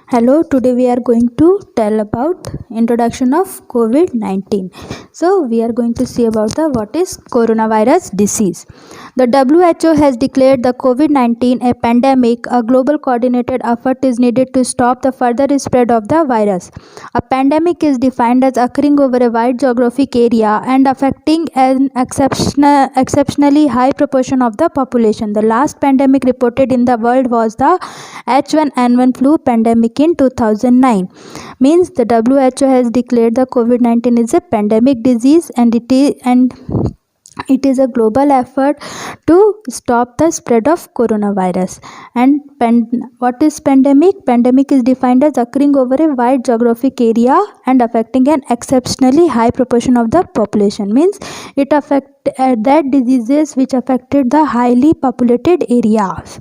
Hello, today we are going to tell about introduction of COVID-19. So we are going to see about the what is coronavirus disease. The WHO has declared the COVID-19 a pandemic. A global coordinated effort is needed to stop the further spread of the virus. A pandemic is defined as occurring over a wide geographic area and affecting an exceptionally high proportion of the population. The last pandemic reported in the world was the H1N1 flu pandemic in 2009. Means the WHO has declared the COVID-19 is a pandemic disease and it is a global effort to stop the spread of coronavirus. And what is pandemic? Pandemic is defined as occurring over a wide geographic area and affecting an exceptionally high proportion of the population. Means it affect that diseases which affected the highly populated areas.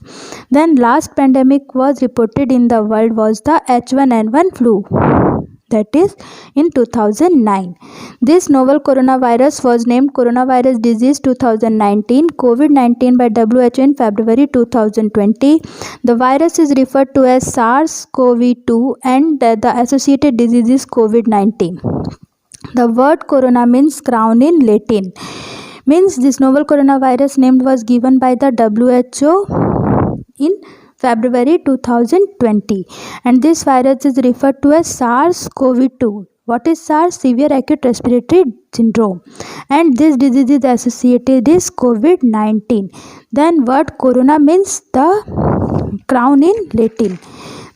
Then last pandemic was reported in the world was the H1N1 flu, that is in 2009. This novel coronavirus was named coronavirus disease 2019 COVID-19 by WHO in February 2020. The virus is referred to as SARS-CoV-2 and the associated disease is COVID-19. The word corona means crown in Latin. Means this novel coronavirus name was given by the WHO in February 2020, and this virus is referred to as SARS-CoV-2. What is SARS? Severe acute respiratory syndrome, and this disease is associated is COVID-19. Then word corona means the crown in Latin.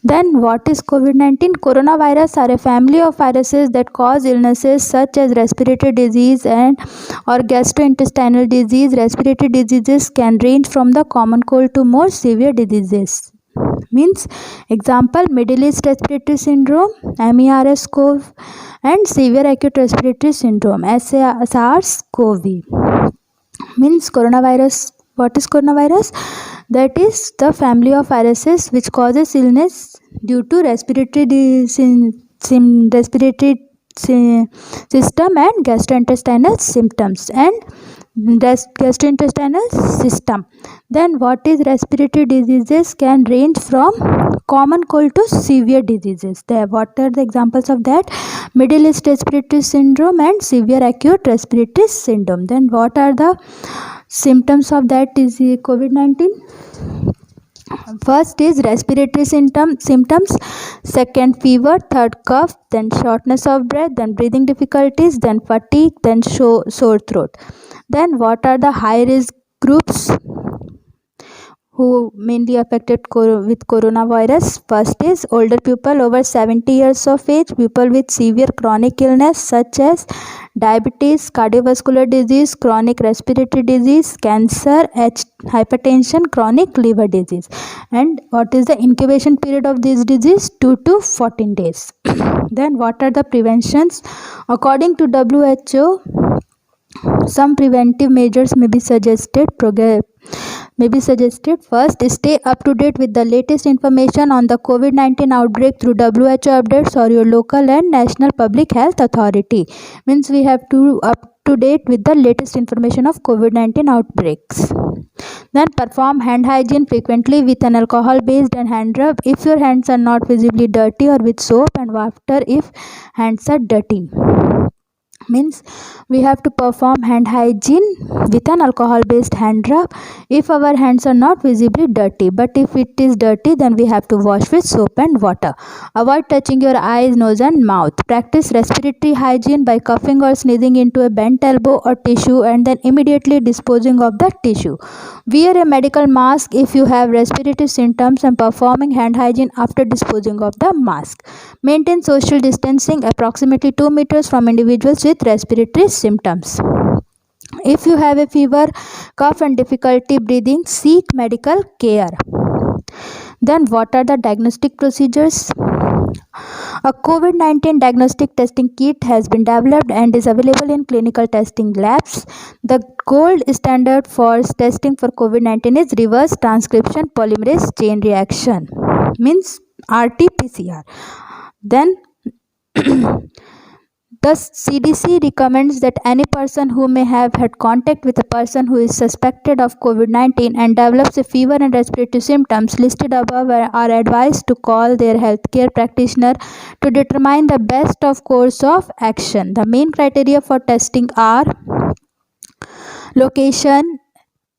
Then what is COVID-19? Coronavirus are a family of viruses that cause illnesses such as respiratory disease and or gastrointestinal disease. Respiratory diseases can range from the common cold to more severe diseases. Means example Middle East respiratory syndrome, MERS-CoV, and severe acute respiratory syndrome, SARS-CoV. Means coronavirus. What is coronavirus? That is the family of viruses which causes illness due to respiratory system and gastrointestinal symptoms and gastrointestinal system. Then what is respiratory diseases can range from common cold to severe diseases. What are the examples of that? Middle East respiratory syndrome and severe acute respiratory syndrome. Then what are the symptoms of that is COVID-19? First is respiratory symptoms, second fever, third cough, then shortness of breath, then breathing difficulties, then fatigue, then sore throat. Then what are the high risk groups who mainly affected with coronavirus? First is older people over 70 years of age, people with severe chronic illness such as diabetes, cardiovascular disease, chronic respiratory disease, cancer, hypertension, chronic liver disease. And what is the incubation period of this disease? 2 to 14 days. Then what are the preventions? According to WHO, some preventive measures may be suggested. First, stay up to date with the latest information on the COVID-19 outbreak through WHO updates or your local and national public health authority. Means we have to up to date with the latest information of COVID-19 outbreaks. Then perform hand hygiene frequently with an alcohol based and hand rub if your hands are not visibly dirty, or with soap and water if hands are dirty. Means we have to perform hand hygiene with an alcohol based hand rub if our hands are not visibly dirty, but if it is dirty then we have to wash with soap and water. Avoid touching your eyes, nose and mouth. Practice respiratory hygiene by coughing or sneezing into a bent elbow or tissue and then immediately disposing of the tissue. Wear a medical mask if you have respiratory symptoms and performing hand hygiene after disposing of the mask. Maintain social distancing approximately 2 meters from individuals with respiratory symptoms. If you have a fever, cough and difficulty breathing, seek medical care. Then what are the diagnostic procedures? A COVID-19 diagnostic testing kit has been developed and is available in clinical testing labs. The gold standard for testing for COVID-19 is reverse transcription polymerase chain reaction, means RT-PCR. Then Thus, CDC recommends that any person who may have had contact with a person who is suspected of COVID-19 and develops a fever and respiratory symptoms listed above are advised to call their healthcare practitioner to determine the best of course of action. The main criteria for testing are location,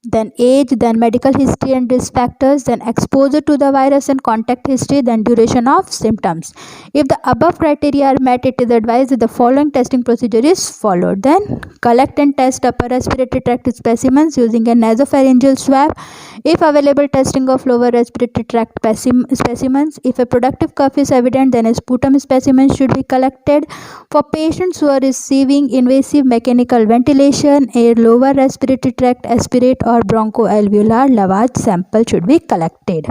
then age, then medical history and risk factors, then exposure to the virus and contact history, then duration of symptoms. If the above criteria are met, it is advised that the following testing procedure is followed. Then collect and test upper respiratory tract specimens using a nasopharyngeal swab. If available, testing of lower respiratory tract specimens. If a productive cough is evident, then a sputum specimen should be collected. For patients who are receiving invasive mechanical ventilation, a lower respiratory tract aspirate or bronchoalveolar lavage sample should be collected.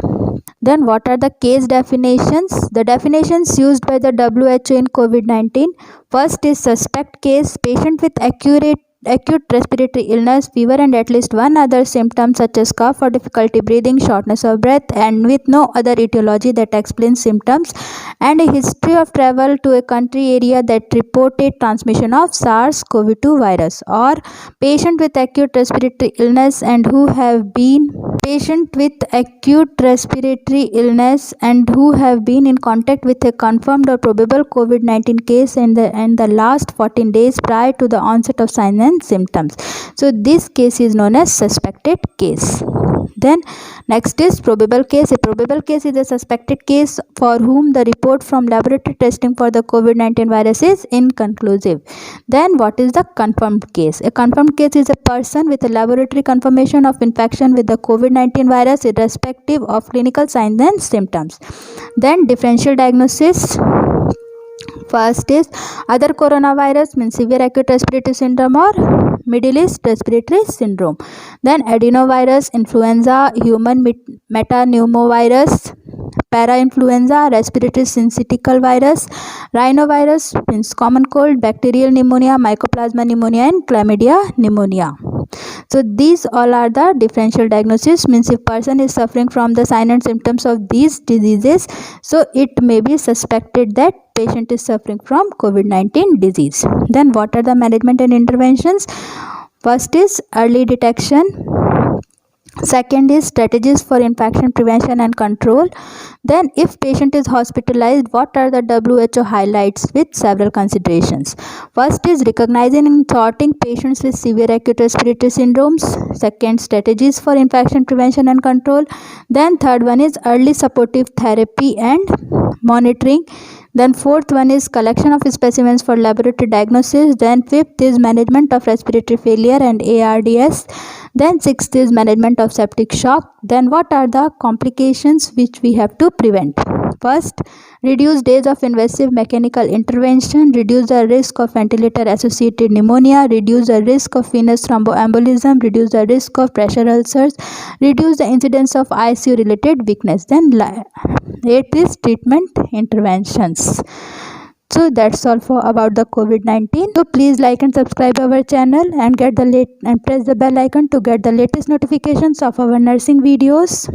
Then what are the case definitions? The definitions used by the WHO in COVID-19. First is suspect case, patient with acute respiratory illness, fever and at least one other symptom such as cough or difficulty breathing, shortness of breath, and with no other etiology that explains symptoms, and a history of travel to a country area that reported transmission of SARS-CoV-2 virus, or patient with acute respiratory illness and who have been in contact with a confirmed or probable COVID-19 case in the last 14 days prior to the onset of signs and symptoms. So this case is known as suspected case. Then next is probable case. A probable case is a suspected case for whom the report from laboratory testing for the COVID-19 virus is inconclusive. Then what is the confirmed case? A confirmed case is a person with a laboratory confirmation of infection with the COVID-19 virus irrespective of clinical signs and symptoms. Then differential diagnosis. First is other coronavirus, means severe acute respiratory syndrome or Middle East respiratory syndrome. Then adenovirus, influenza, human metapneumovirus, parainfluenza, respiratory syncytial virus, rhinovirus, means common cold, bacterial pneumonia, mycoplasma pneumonia and chlamydia pneumonia. So these all are the differential diagnosis, means if person is suffering from the signs and symptoms of these diseases, so it may be suspected that patient is suffering from COVID-19 disease. Then what are the management and interventions? First is early detection. Second is strategies for infection prevention and control. Then if patient is hospitalized, what are the WHO highlights with several considerations? First is recognizing and sorting patients with severe acute respiratory syndromes. Second, strategies for infection prevention and control. Then third one is early supportive therapy and monitoring. Then fourth one is collection of specimens for laboratory diagnosis. Then fifth is management of respiratory failure and ARDS. Then sixth is management of septic shock. Then what are the complications which we have to prevent? First, reduce days of invasive mechanical intervention, reduce the risk of ventilator associated pneumonia, reduce the risk of venous thromboembolism, reduce the risk of pressure ulcers, reduce the incidence of ICU related weakness. Then eighth is treatment interventions. So that's all for about the COVID-19. So please like and subscribe our channel and press the bell icon to get the latest notifications of our nursing videos.